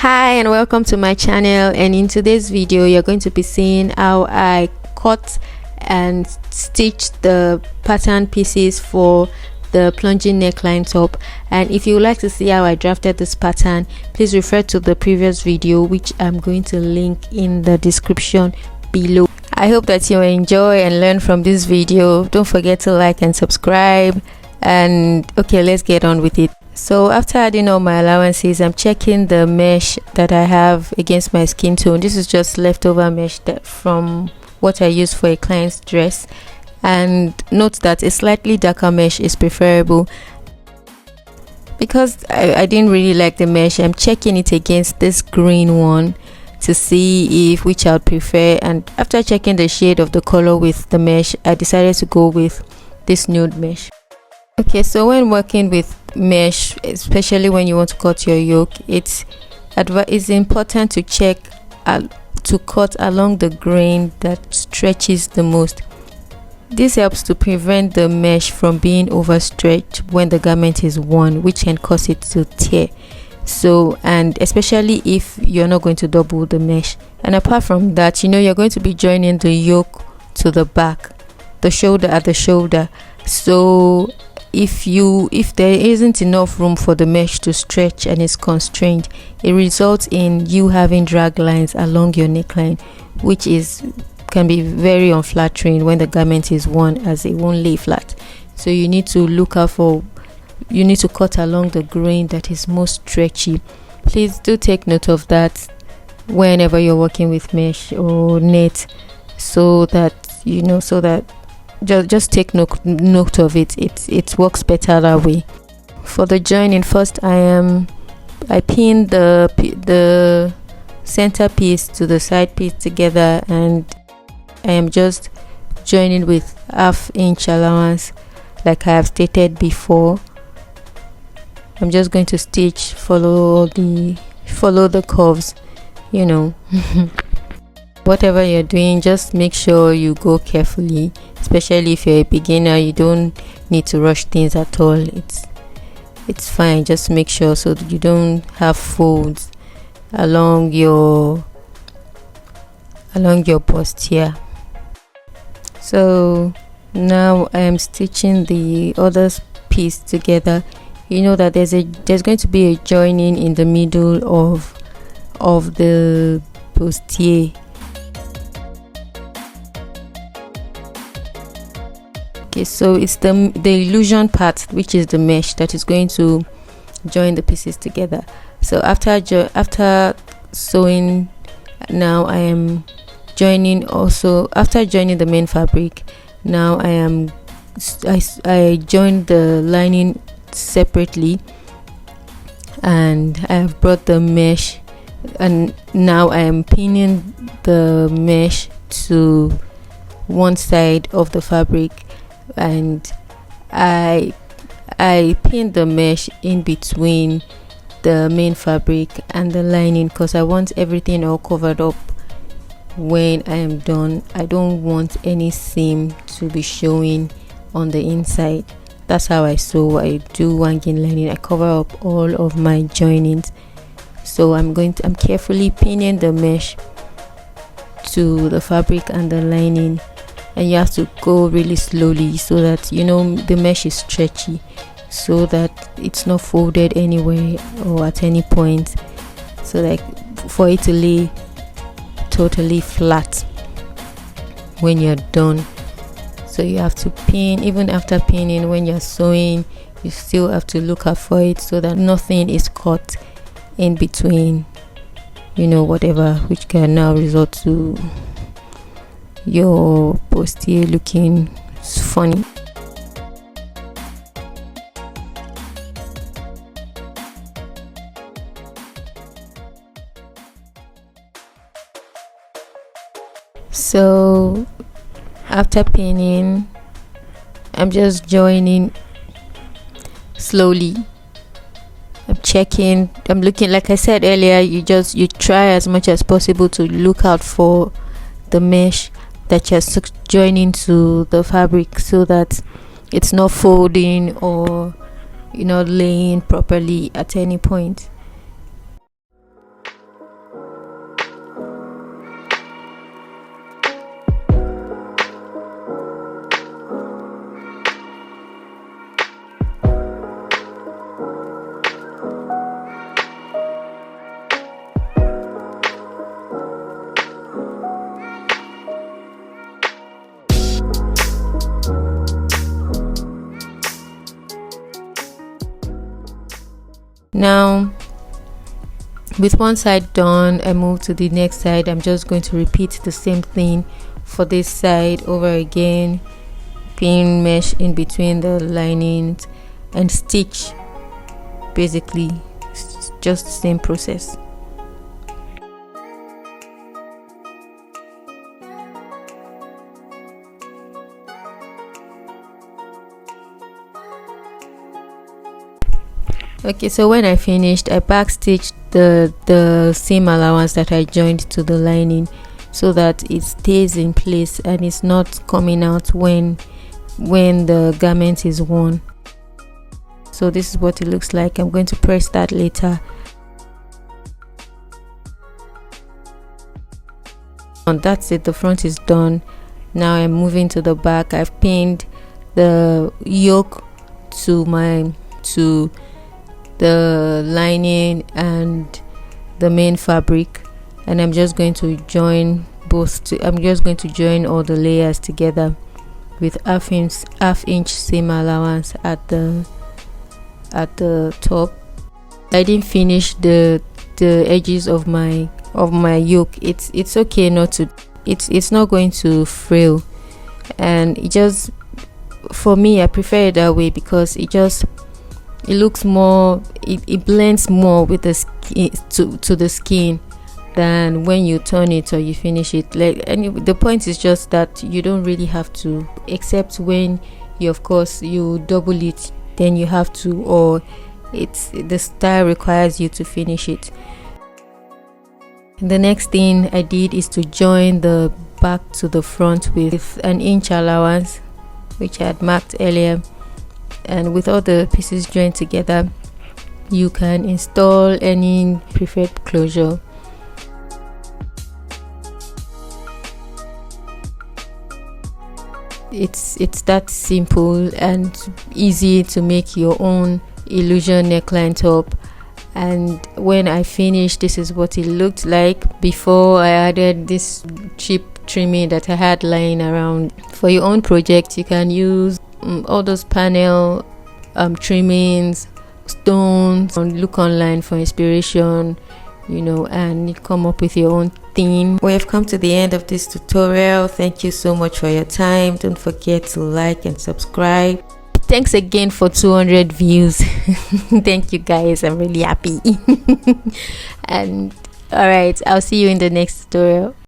Hi and welcome to my channel, and in today's video you're going to be seeing how I cut and stitch the pattern pieces for the plunging neckline top. And if you would like to see how I drafted this pattern, please refer to the previous video, which I'm going to link in the description below. I hope that you enjoy and learn from this video. Don't forget to like and subscribe, and okay, let's get on with it. So after adding all my allowances, I'm checking the mesh that I have against my skin tone. This is just leftover mesh from what I used for a client's dress, and note that a slightly darker mesh is preferable. Because I didn't really like the mesh, I'm checking it against this green one to see which I would prefer, and after checking the shade of the color with the mesh, I decided to go with this nude mesh. Okay, so when working with mesh, especially when you want to cut your yoke, it's important to check to cut along the grain that stretches the most. This helps to prevent the mesh from being overstretched when the garment is worn, which can cause it to tear. So, and especially if you're not going to double the mesh. And apart from that, you're going to be joining the yoke to the back, the shoulder at the shoulder. So if there isn't enough room for the mesh to stretch and is constrained, it results in you having drag lines along your neckline, which can be very unflattering when the garment is worn, as it won't lay flat. So you need to cut along the grain that is most stretchy. Please do take note of that whenever you're working with mesh or net, so that just take note of it. It works better that way. For the joining, first I pin the center piece to the side piece together, and I am just joining with 1/2 inch allowance, like I have stated before. I'm just going to stitch, follow the curves, Whatever you're doing, just make sure you go carefully, especially if you're a beginner. You don't need to rush things at all. It's fine. Just make sure so that you don't have folds along your bust here. So now I am stitching the other piece together. You know that there's going to be a joining in the middle of the bustier. Okay, so it's the illusion part, which is the mesh, that is going to join the pieces together. So after sewing, now I am joining also. After joining the main fabric, now I joined the lining separately, and I have brought the mesh, and now I am pinning the mesh to one side of the fabric, and I pinned the mesh in between the main fabric and the lining, because I want everything all covered up when I am done. I don't want any seam to be showing on the inside. That's how I sew. I do wanging lining. I cover up all of my joinings. So I'm carefully pinning the mesh to the fabric and the lining, and you have to go really slowly so that the mesh is stretchy, so that it's not folded anywhere or at any point, so like for it to lay totally flat when you're done. So you have to pin. Even after pinning, when you're sewing, you still have to look out for it so that nothing is caught in between, whatever, which can now result to your bustier looking funny. So after pinning, I'm just joining slowly. I'm checking, I'm looking, like I said earlier, you try as much as possible to look out for the mesh that you're joining to the fabric, so that it's not folding or laying properly at any point. Now with one side done, I move to the next side. I'm just going to repeat the same thing for this side over again, pin mesh in between the linings and stitch. Basically it's just the same process. Okay, so when I finished, I backstitched the seam allowance that I joined to the lining so that it stays in place and it's not coming out when the garment is worn. So this is what it looks like. I'm going to press that later. And that's it, the front is done. Now I'm moving to the back. I've pinned the yoke to the lining and the main fabric, and I'm just going to join I'm just going to join all the layers together with half inch seam allowance at the top. I didn't finish the edges of my yoke. It's okay not to, it's not going to frill, and it just, for me, I prefer it that way because it looks more, it blends more with the skin to the skin than when you turn it or you finish it. Like, and the point is just that you don't really have to, except when you, of course, you double it, then you have to, or the style requires you to finish it. The next thing I did is to join the back to the front with an inch allowance, which I had marked earlier. And with all the pieces joined together, you can install any preferred closure. It's that simple and easy to make your own illusion neckline top. And when I finished, this is what it looked like before I added this cheap trimming that I had lying around. For your own project, you can use all those panel trimmings, stones, and look online for inspiration, and come up with your own theme. We have come to the end of this tutorial. Thank you so much for your time. Don't forget to like and subscribe. Thanks again for 200 views. Thank you guys, I'm really happy. And all right, I'll see you in the next tutorial.